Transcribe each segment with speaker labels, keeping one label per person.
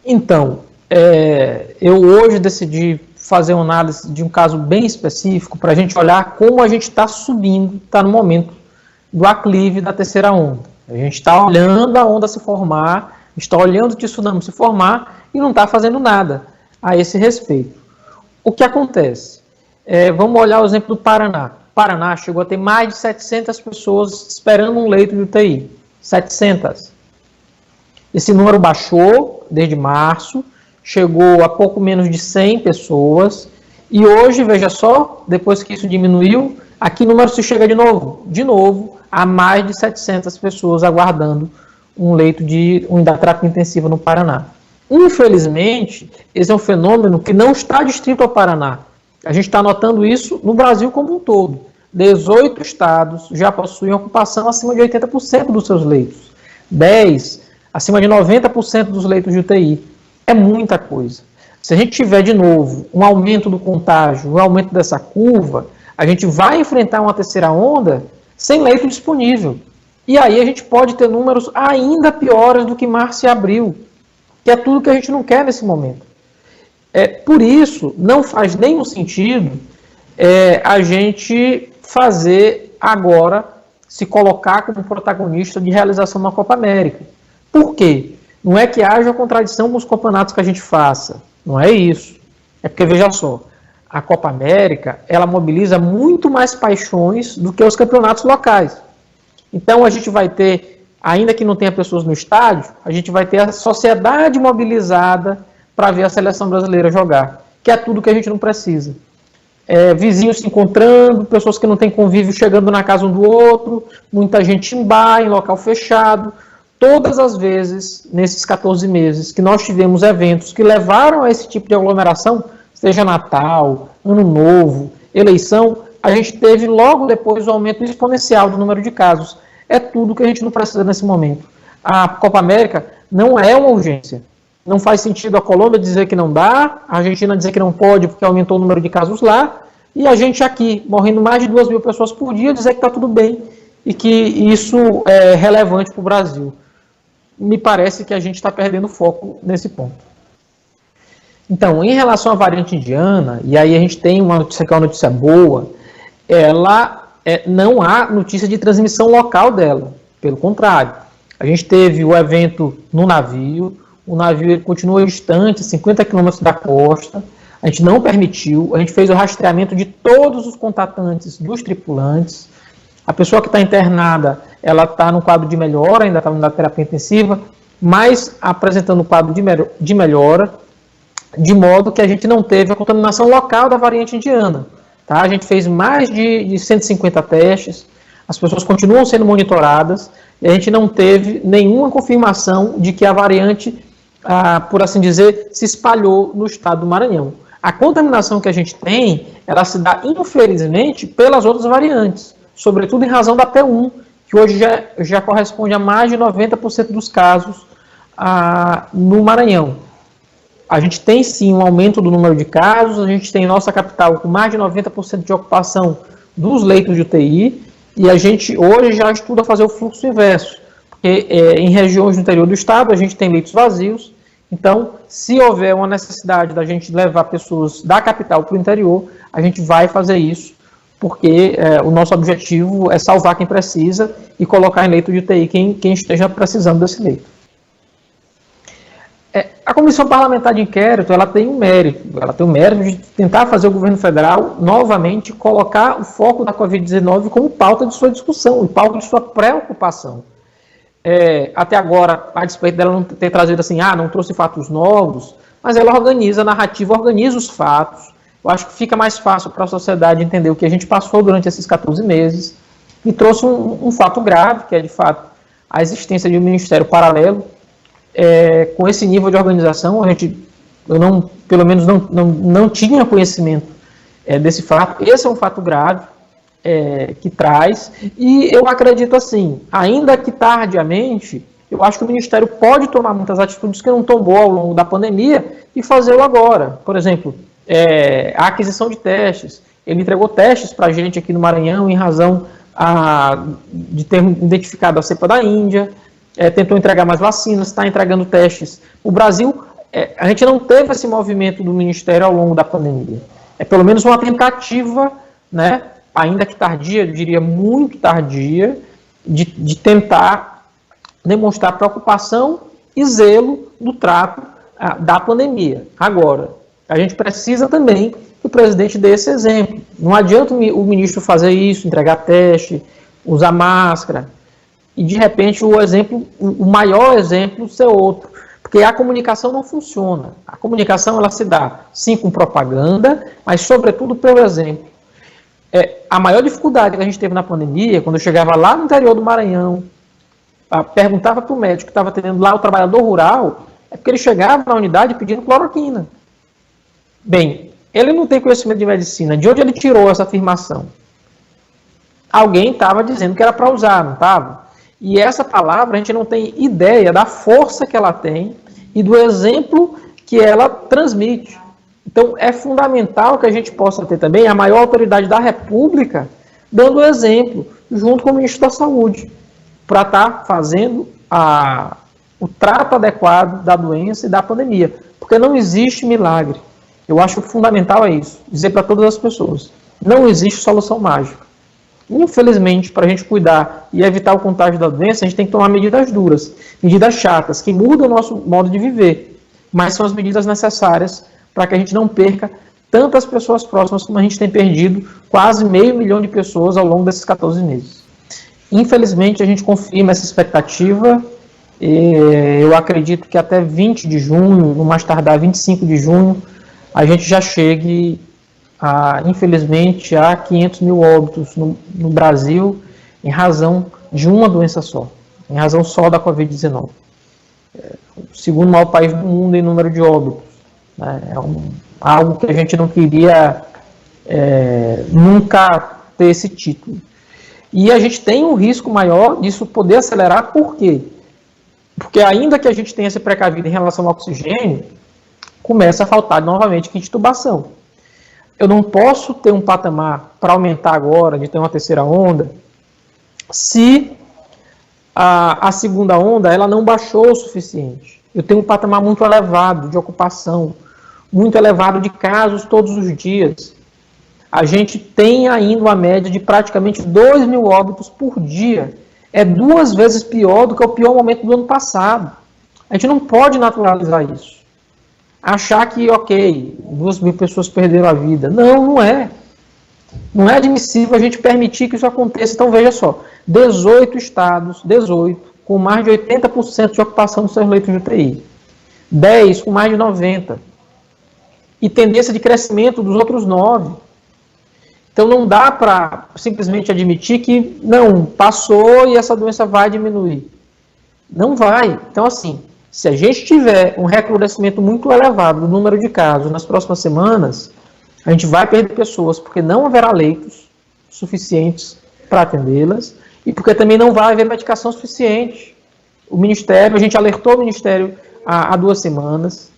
Speaker 1: Então, eu hoje decidi fazer uma análise de um caso bem específico para a gente olhar como a gente está subindo, está no momento do aclive da terceira onda. A gente está olhando a onda se formar, está olhando o tsunami se formar e não está fazendo nada a esse respeito. O que acontece? Vamos olhar o exemplo do Paraná. O Paraná chegou a ter mais de 700 pessoas esperando um leito de UTI. 700. Esse número baixou desde março, chegou a pouco menos de 100 pessoas, e hoje, veja só, depois que isso diminuiu, aqui o número se chega de novo, a mais de 700 pessoas aguardando um leito de unidade de terapia intensiva no Paraná. Infelizmente, esse é um fenômeno que não está distrito ao Paraná. A gente está notando isso no Brasil como um todo. 18 estados já possuem ocupação acima de 80% dos seus leitos. 10 acima de 90% dos leitos de UTI. É muita coisa. Se a gente tiver de novo um aumento do contágio, um aumento dessa curva, a gente vai enfrentar uma terceira onda sem leito disponível. E aí a gente pode ter números ainda piores do que março e abril, que é tudo que a gente não quer nesse momento. Por isso, não faz nenhum sentido a gente fazer agora, se colocar como protagonista de realização da Copa América. Por quê? Não é que haja contradição com os campeonatos que a gente faça. Não é isso. É porque, veja só, a Copa América, ela mobiliza muito mais paixões do que os campeonatos locais. Então, a gente vai ter, ainda que não tenha pessoas no estádio, a gente vai ter a sociedade mobilizada para ver a seleção brasileira jogar, que é tudo que a gente não precisa. Vizinhos se encontrando, pessoas que não têm convívio chegando na casa um do outro, muita gente em bar, em local fechado. Todas as vezes, nesses 14 meses, que nós tivemos eventos que levaram a esse tipo de aglomeração, seja Natal, Ano Novo, eleição, a gente teve logo depois o aumento exponencial do número de casos. É tudo que a gente não precisa nesse momento. A Copa América não é uma urgência. Não faz sentido a Colômbia dizer que não dá, a Argentina dizer que não pode porque aumentou o número de casos lá, e a gente aqui, morrendo mais de 2.000 pessoas por dia, dizer que está tudo bem e que isso é relevante para o Brasil. Me parece que a gente está perdendo foco nesse ponto. Então, em relação à variante indiana, e aí a gente tem uma notícia que é uma notícia boa, não há notícia de transmissão local dela, pelo contrário. A gente teve o evento no navio, o navio ele continua distante, 50 quilômetros da costa, a gente não permitiu, a gente fez o rastreamento de todos os contatantes dos tripulantes. A pessoa que está internada, ela está no quadro de melhora, ainda está na terapia intensiva, mas apresentando um quadro de melhora, de modo que a gente não teve a contaminação local da variante indiana. Tá? A gente fez mais de 150 testes, as pessoas continuam sendo monitoradas, e a gente não teve nenhuma confirmação de que a variante, por assim dizer, se espalhou no estado do Maranhão. A contaminação que a gente tem, ela se dá, infelizmente, pelas outras variantes, sobretudo em razão da P1, que hoje já corresponde a mais de 90% dos casos no Maranhão. A gente tem sim um aumento do número de casos, a gente tem nossa capital com mais de 90% de ocupação dos leitos de UTI, e a gente hoje já estuda fazer o fluxo inverso, porque em regiões do interior do estado a gente tem leitos vazios, então se houver uma necessidade da gente levar pessoas da capital para o interior, a gente vai fazer isso, porque o nosso objetivo é salvar quem precisa e colocar em leito de UTI quem esteja precisando desse leito. A Comissão Parlamentar de Inquérito, ela tem um mérito de tentar fazer o governo federal, novamente, colocar o foco da Covid-19 como pauta de sua discussão e pauta de sua preocupação. Até agora, a despeito dela não ter trazido assim, não trouxe fatos novos, mas ela organiza a narrativa, organiza os fatos. Eu acho que fica mais fácil para a sociedade entender o que a gente passou durante esses 14 meses e trouxe um fato grave, que é, de fato, a existência de um ministério paralelo. Com esse nível de organização, eu pelo menos não tinha conhecimento desse fato. Esse é um fato grave que traz, e eu acredito assim, ainda que tardiamente, eu acho que o Ministério pode tomar muitas atitudes que não tomou ao longo da pandemia e fazê-lo agora. Por exemplo, a aquisição de testes. Ele entregou testes para a gente aqui no Maranhão em razão de ter identificado a cepa da Índia, tentou entregar mais vacinas, está entregando testes. O Brasil a gente não teve esse movimento do Ministério ao longo da pandemia. É pelo menos uma tentativa, né, ainda que tardia, eu diria muito tardia, de tentar demonstrar preocupação e zelo do trato da pandemia. Agora, a gente precisa também que o presidente dê esse exemplo. Não adianta o ministro fazer isso, entregar teste, usar máscara, e de repente o maior exemplo ser outro. Porque a comunicação não funciona. A comunicação ela se dá, sim, com propaganda, mas sobretudo pelo exemplo. A maior dificuldade que a gente teve na pandemia, quando eu chegava lá no interior do Maranhão, perguntava para o médico que estava atendendo lá o trabalhador rural, é porque ele chegava na unidade pedindo cloroquina. Bem, ele não tem conhecimento de medicina. De onde ele tirou essa afirmação? Alguém estava dizendo que era para usar, não estava? E essa palavra a gente não tem ideia da força que ela tem e do exemplo que ela transmite. Então é fundamental que a gente possa ter também a maior autoridade da República dando exemplo, junto com o ministro da Saúde, para estar fazendo o trato adequado da doença e da pandemia. Porque não existe milagre. Eu acho que o fundamental é isso, dizer para todas as pessoas, não existe solução mágica. Infelizmente, para a gente cuidar e evitar o contágio da doença, a gente tem que tomar medidas duras, medidas chatas, que mudam o nosso modo de viver, mas são as medidas necessárias para que a gente não perca tantas pessoas próximas como a gente tem perdido, quase 500 mil de pessoas ao longo desses 14 meses. Infelizmente, a gente confirma essa expectativa. Eu acredito que até 20 de junho, no mais tardar 25 de junho, a gente já chegue, infelizmente, a 500 mil óbitos no Brasil em razão de uma doença só, em razão só da Covid-19. O segundo maior país do mundo em número de óbitos. Algo que a gente não queria nunca ter esse título. E a gente tem um risco maior disso poder acelerar, por quê? Porque ainda que a gente tenha se precavido em relação ao oxigênio, começa a faltar novamente kit de intubação. Eu não posso ter um patamar para aumentar agora, de ter uma terceira onda, se a segunda onda ela não baixou o suficiente. Eu tenho um patamar muito elevado de ocupação, muito elevado de casos todos os dias. A gente tem ainda uma média de praticamente 2 mil óbitos por dia. É 2 vezes pior do que o pior momento do ano passado. A gente não pode naturalizar isso. Achar que, ok, 2 mil pessoas perderam a vida. Não, não é. Não é admissível a gente permitir que isso aconteça. Então, veja só, 18 estados, com mais de 80% de ocupação dos seus leitos de UTI. 10 com mais de 90%. E tendência de crescimento dos outros 9%. Então, não dá para simplesmente admitir que, não, passou e essa doença vai diminuir. Não vai. Então, assim, se a gente tiver um recrudescimento muito elevado do número de casos nas próximas semanas, a gente vai perder pessoas, porque não haverá leitos suficientes para atendê-las e porque também não vai haver medicação suficiente. A gente alertou o Ministério há 2 semanas,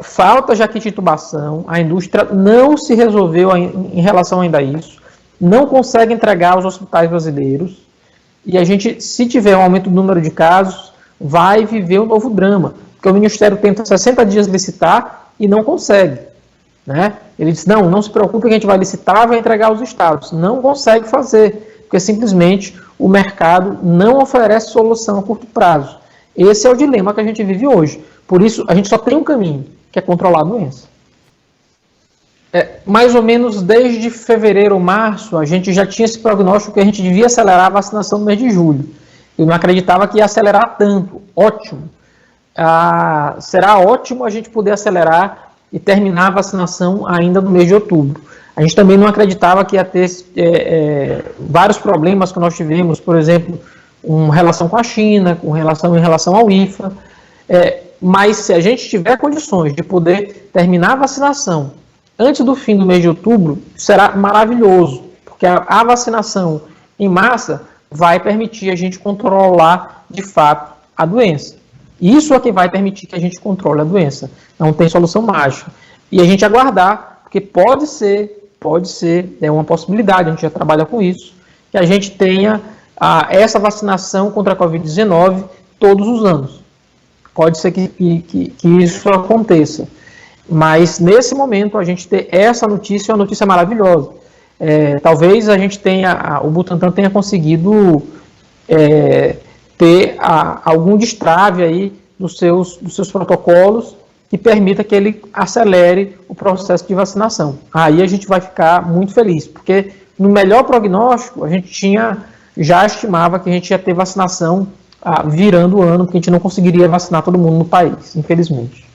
Speaker 1: falta já kit de intubação, a indústria não se resolveu em relação ainda a isso, não consegue entregar aos hospitais brasileiros, e a gente, se tiver um aumento do número de casos, vai viver um novo drama, porque o Ministério tenta 60 dias licitar e não consegue. Né? Ele diz, não se preocupe que a gente vai licitar, vai entregar aos estados. Não consegue fazer, porque simplesmente o mercado não oferece solução a curto prazo. Esse é o dilema que a gente vive hoje. Por isso, a gente só tem um caminho, que é controlar a doença. Mais ou menos desde fevereiro ou março, a gente já tinha esse prognóstico que a gente devia acelerar a vacinação no mês de julho. Eu não acreditava que ia acelerar tanto. Ótimo. Será ótimo a gente poder acelerar e terminar a vacinação ainda no mês de outubro. A gente também não acreditava que ia ter vários problemas que nós tivemos, por exemplo, em relação com a China, em relação ao IFA. Mas se a gente tiver condições de poder terminar a vacinação antes do fim do mês de outubro, será maravilhoso, porque a vacinação em massa vai permitir a gente controlar, de fato, a doença. Isso é que vai permitir que a gente controle a doença. Não tem solução mágica. E a gente aguardar, porque pode ser, é uma possibilidade, a gente já trabalha com isso, que a gente tenha essa vacinação contra a Covid-19 todos os anos. Pode ser que isso aconteça. Mas, nesse momento, a gente ter essa notícia é uma notícia maravilhosa. Talvez a gente o Butantan tenha conseguido ter algum destrave aí dos seus protocolos que permita que ele acelere o processo de vacinação. Aí a gente vai ficar muito feliz, porque no melhor prognóstico, a gente já estimava que a gente ia ter vacinação virando o ano, porque a gente não conseguiria vacinar todo mundo no país, infelizmente.